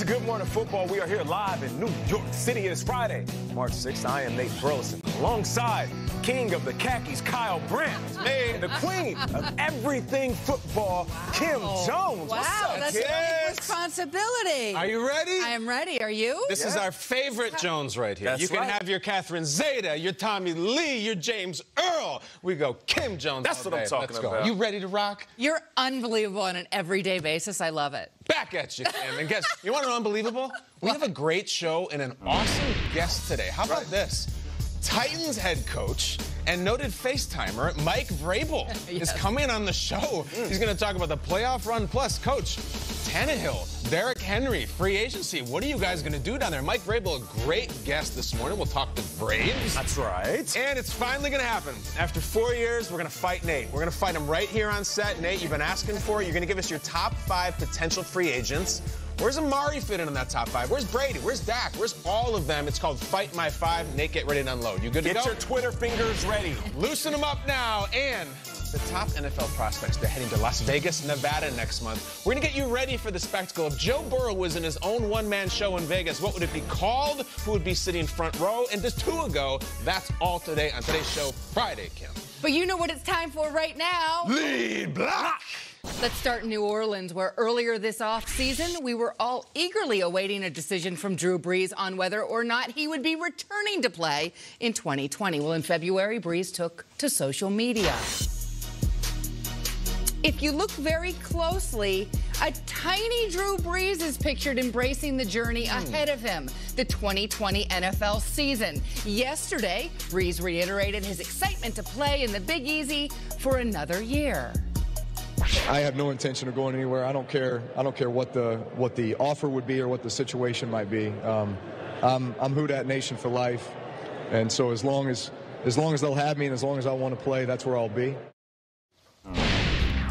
Good Morning Football. We are here live in New York City. It is Friday, March 6th. I am Nate Burleson, alongside King of the Khakis, Kyle Brandt, and the Queen of everything football, Kim Jones. Wow, What's up, that's Kim? a big responsibility. Are you ready? I am ready. Are you? This is our favorite Jones right here. That's you can right. have your Catherine Zeta, your Tommy Lee, your James Earl. We go Kim Jones. That's all what I'm day. talking Let's go. about. You ready to rock? You're unbelievable on an everyday basis. I love it. Back at you, Kim. And guess, you want to know unbelievable? We have a great show and an awesome guest today. How about this? Titans head coach and noted FaceTimer Mike Vrabel is coming on the show. He's going to talk about the playoff run. Plus, Coach Tannehill, Derrick Henry, free agency. What are you guys going to do down there? Mike Vrabel, a great guest this morning. We'll talk to Braves. That's right. And it's finally going to happen. After 4 years, we're going to fight Nate. We're going to fight him right here on set. Nate, you've been asking for it. You're going to give us your top 5 potential free agents. Where's Amari fit in that top 5? Where's Brady? Where's Dak? Where's all of them? It's called Fight My 5. Nate, get ready to unload. You good to go? Get your Twitter fingers ready. Loosen them up now. And the top NFL prospects, they're heading to Las Vegas, Nevada next month. We're going to get you ready for the spectacle. If Joe Burrow was in his own one-man show in Vegas, what would it be called? Who would be sitting front row? And just 2 ago, that's all today on today's show, Friday, Kim. But you know what it's time for right now. Lead block. Let's start in New Orleans, where earlier this offseason, we were all eagerly awaiting a decision from Drew Brees on whether or not he would be returning to play in 2020. Well, in February, Brees took to social media. If you look very closely, a tiny Drew Brees is pictured embracing the journey ahead of him, the 2020 NFL season. Yesterday, Brees reiterated his excitement to play in the Big Easy for another year. I have no intention of going anywhere. I don't care what the offer would be or what the situation might be. I'm Who Dat Nation for life, and so as long as they'll have me and as long as I want to play, that's where I'll be.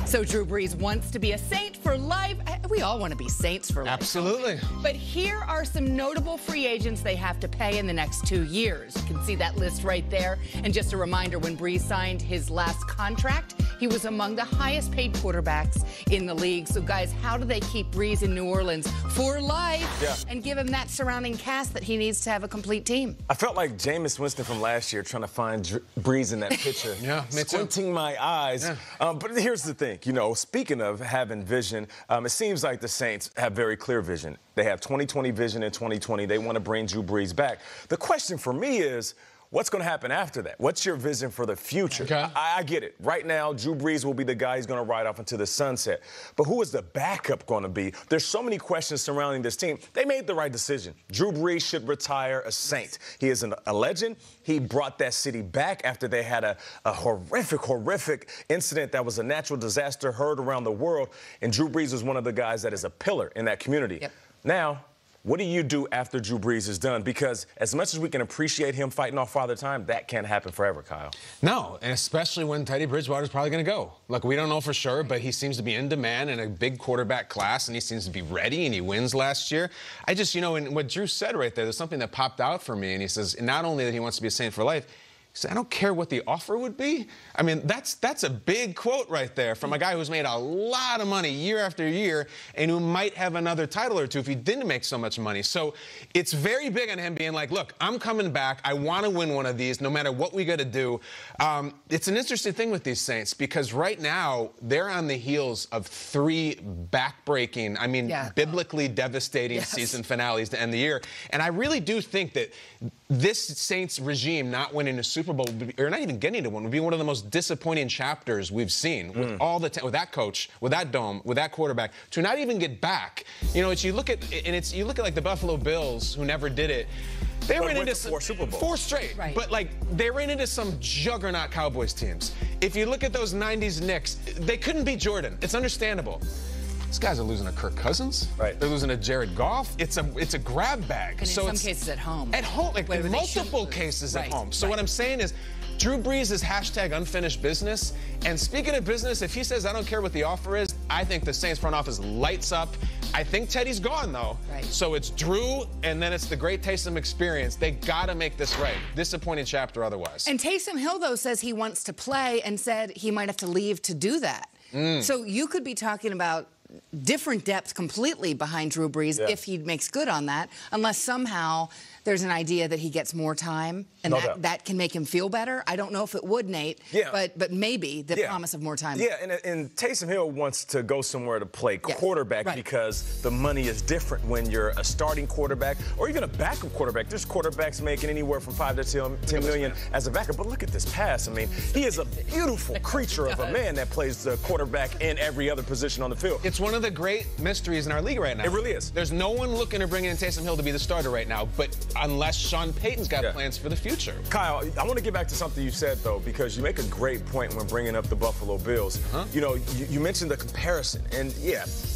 So Drew Brees wants to be a Saint for life. We all want to be Saints for life. Absolutely. But here are some notable free agents they have to pay in the next 2 years. You can see that list right there. And just a reminder, when Brees signed his last contract, he was among the highest paid quarterbacks in the league. So guys, how do they keep Brees in New Orleans for life and give him that surrounding cast that he needs to have a complete team? I felt like Jameis Winston from last year trying to find Brees in that picture. Yeah, me too. Squinting my eyes. But here's the thing. You know, speaking of having vision, it seems like the Saints have very clear vision. They have 2020 vision in 2020. They want to bring Drew Brees back. The question for me is, what's going to happen after that? What's your vision for the future? Okay. I get it. Right now, Drew Brees will be the guy who's going to ride off into the sunset. But who is the backup going to be? There's so many questions surrounding this team. They made the right decision. Drew Brees should retire a Saint. He is a legend. He brought that city back after they had a horrific incident that was a natural disaster heard around the world. And Drew Brees is one of the guys that is a pillar in that community. Yep. Now, what do you do after Drew Brees is done? Because as much as we can appreciate him fighting off Father Time, that can't happen forever, Kyle. No, and especially when Teddy Bridgewater's probably going to go. Look, we don't know for sure, but he seems to be in demand in a big quarterback class, and he seems to be ready, and he wins last year. I just, you know, and what Drew said right there, there's something that popped out for me, and he says not only that he wants to be a Saint for life, he said, I don't care what the offer would be. I mean, that's a big quote right there from a guy who's made a lot of money year after year and who might have another title or two if he didn't make so much money. So it's very big on him being like, look, I'm coming back. I want to win one of these no matter what we got to do. It's an interesting thing with these Saints because right now they're on the heels of 3 back-breaking, I mean, biblically devastating season finales to end the year. And I really do think that this Saints regime not winning a Super Bowl, or not even getting to one, would be one of the most disappointing chapters we've seen with all the with that coach, with that dome, with that quarterback, to not even get back. You know, you look at like the Buffalo Bills, who never did it. They ran into 4 Super Bowls. 4 straight. Right. But, like, they ran into some juggernaut Cowboys teams. If you look at those 90s Knicks, they couldn't beat Jordan. It's understandable. These guys are losing to Kirk Cousins. Right. They're losing to Jared Goff. It's a grab bag. And in some cases at home. At home, like in multiple cases at home. So what I'm saying is, Drew Brees is hashtag unfinished business. And speaking of business, if he says, I don't care what the offer is, I think the Saints front office lights up. I think Teddy's gone, though. Right. So it's Drew, and then it's the great Taysom experience. They got to make this right. Disappointing chapter otherwise. And Taysom Hill, though, says he wants to play and said he might have to leave to do that. So you could be talking about different depth completely behind Drew Brees if he makes good on that, unless somehow there's an idea that he gets more time and that can make him feel better. I don't know if it would, Nate, but maybe the promise of more time. Yeah, and Taysom Hill wants to go somewhere to play quarterback because the money is different when you're a starting quarterback or even a backup quarterback. There's quarterbacks making anywhere from $5 to $10 million as a backup. But look at this pass. I mean, he is a beautiful creature of a man that plays the quarterback in every other position on the field. It's one of the great mysteries in our league right now. It really is. There's no one looking to bring in Taysom Hill to be the starter right now, but unless Sean Payton's got plans for the future. Kyle, I want to get back to something you said, though, because you make a great point when bringing up the Buffalo Bills. You know, you mentioned the comparison. And,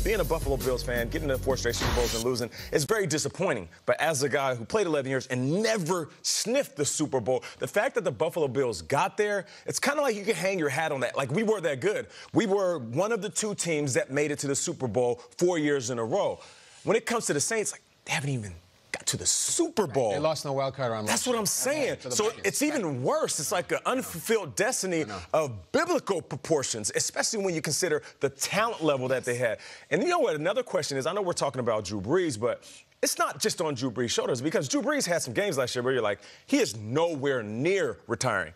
being a Buffalo Bills fan, getting to 4 straight Super Bowls and losing is very disappointing. But as a guy who played 11 years and never sniffed the Super Bowl, the fact that the Buffalo Bills got there, it's kind of like you can hang your hat on that. Like, we were that good. We were one of the 2 teams that made it to the Super Bowl 4 years in a row. When it comes to the Saints, like, they haven't even got to the Super Bowl. They lost in the wild card round. That's what I'm saying. So it's even worse. It's like an unfulfilled destiny of biblical proportions, especially when you consider the talent level that they had. And you know what? Another question is, I know we're talking about Drew Brees, but it's not just on Drew Brees' shoulders, because Drew Brees had some games last year where you're like, he is nowhere near retiring.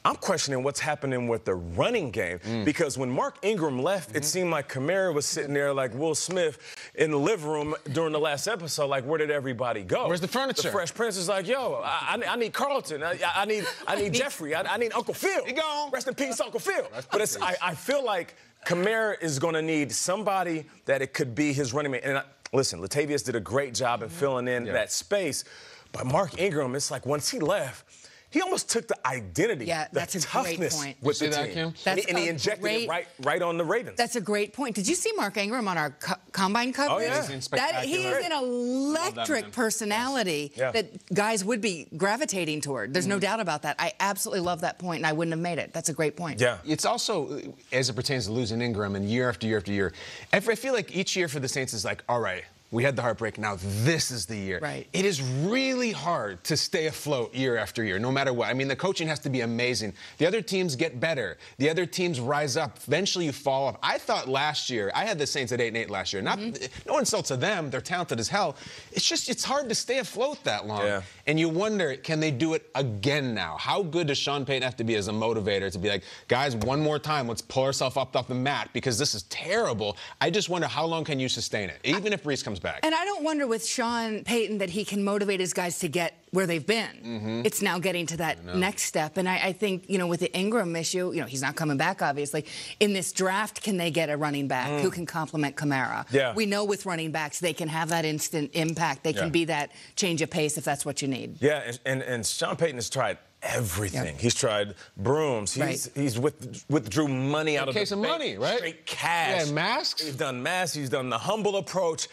I'm questioning what's happening with the running game, because when Mark Ingram left, it seemed like Kamara was sitting there like Will Smith in the living room during the last episode, like, where did everybody go? Where's the furniture? The Fresh Prince is like, yo, I need Carlton. I need Jeffrey. I need Uncle Phil. He gone. Rest in peace, Uncle Phil. But I feel like Kamara is going to need somebody that it could be his running mate. And listen, Latavius did a great job in filling in that space. But Mark Ingram, it's like once he left, he almost took the identity, the toughness with the team. And he injected it right on the Ravens. That's a great point. Did you see Mark Ingram on our combine coverage? Oh, yeah. He is an electric personality that guys would be gravitating toward. There's no doubt about that. I absolutely love that point, and I wouldn't have made it. That's a great point. Yeah. It's also, as it pertains to losing Ingram, and year after year after year, I feel like each year for the Saints is like, all right, we had the heartbreak. Now this is the year. Right. It is really hard to stay afloat year after year, no matter what. I mean, the coaching has to be amazing. The other teams get better. The other teams rise up. Eventually, you fall off. I thought last year, I had the Saints at 8-8 last year. No insult to them. They're talented as hell. It's just, it's hard to stay afloat that long. Yeah. And you wonder, can they do it again now? How good does Sean Payton have to be as a motivator to be like, guys, one more time, let's pull ourselves up off the mat because this is terrible. I just wonder, how long can you sustain it, even if Brees comes back? And I don't wonder with Sean Payton that he can motivate his guys to get where they've been. It's now getting to that next step. And I think, you know, with the Ingram issue, you know, he's not coming back, obviously. In this draft, can they get a running back who can complement Kamara? Yeah. We know with running backs, they can have that instant impact. They can be that change of pace if that's what you need. Yeah, and Sean Payton has tried everything. He's tried brooms. He's withdrew money out of the case of money, right? Straight cash. Yeah, masks. He's done masks. He's done the humble approach.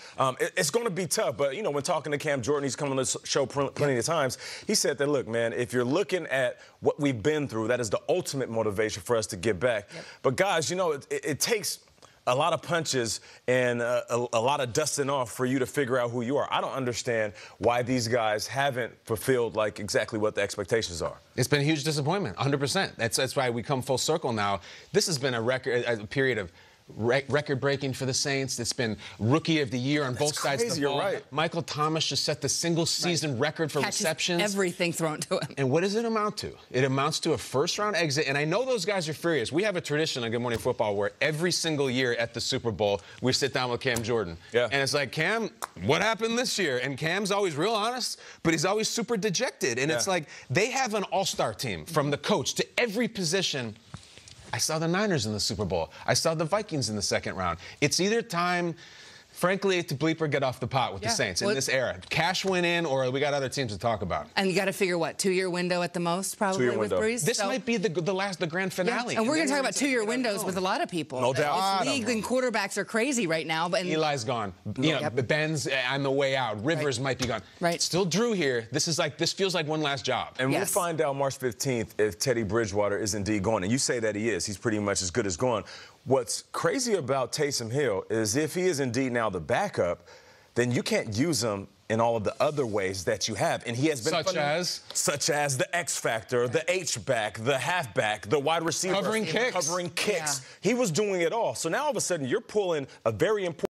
It's going to be tough. But, you know, when talking to Cam Jordan, he's come on this show plenty of times. He said that, look, man, if you're looking at what we've been through, that is the ultimate motivation for us to get back. But, guys, you know, it takes a lot of punches and a lot of dusting off for you to figure out who you are. I don't understand why these guys haven't fulfilled, like, exactly what the expectations are. It's been a huge disappointment, 100%. That's why we come full circle now. This has been a period of record-breaking for the Saints. It's been Rookie of the Year on both sides of the ball. You're right. Michael Thomas just set the single-season record for receptions. Everything thrown to him. And what does it amount to? It amounts to a first-round exit. And I know those guys are furious. We have a tradition on Good Morning Football where every single year at the Super Bowl, we sit down with Cam Jordan. And it's like, Cam, what happened this year? And Cam's always real honest, but he's always super dejected. And it's like, they have an all-star team from the coach to every position. I saw the Niners in the Super Bowl. I saw the Vikings in the second round. It's either time, frankly, to bleep or get off the pot with the Saints in this era. Cash went in, or we got other teams to talk about. And you got to figure, what, 2-year window at the most, probably, with Brees? This might be the grand finale. And we're going to talk about 2-year windows with a lot of people. No doubt. This league and quarterbacks are crazy right now. But Eli's gone. You know, Ben's on the way out. Rivers might be gone. Still Drew here. This feels like one last job. And we'll find out March 15th if Teddy Bridgewater is indeed gone. And you say that he is. He's pretty much as good as gone. What's crazy about Taysom Hill is if he is indeed now the backup, then you can't use him in all of the other ways that you have. And he has been such as the X factor, the H-back, the halfback, the wide receiver. Covering kicks. He was doing it all. So now all of a sudden you're pulling a very important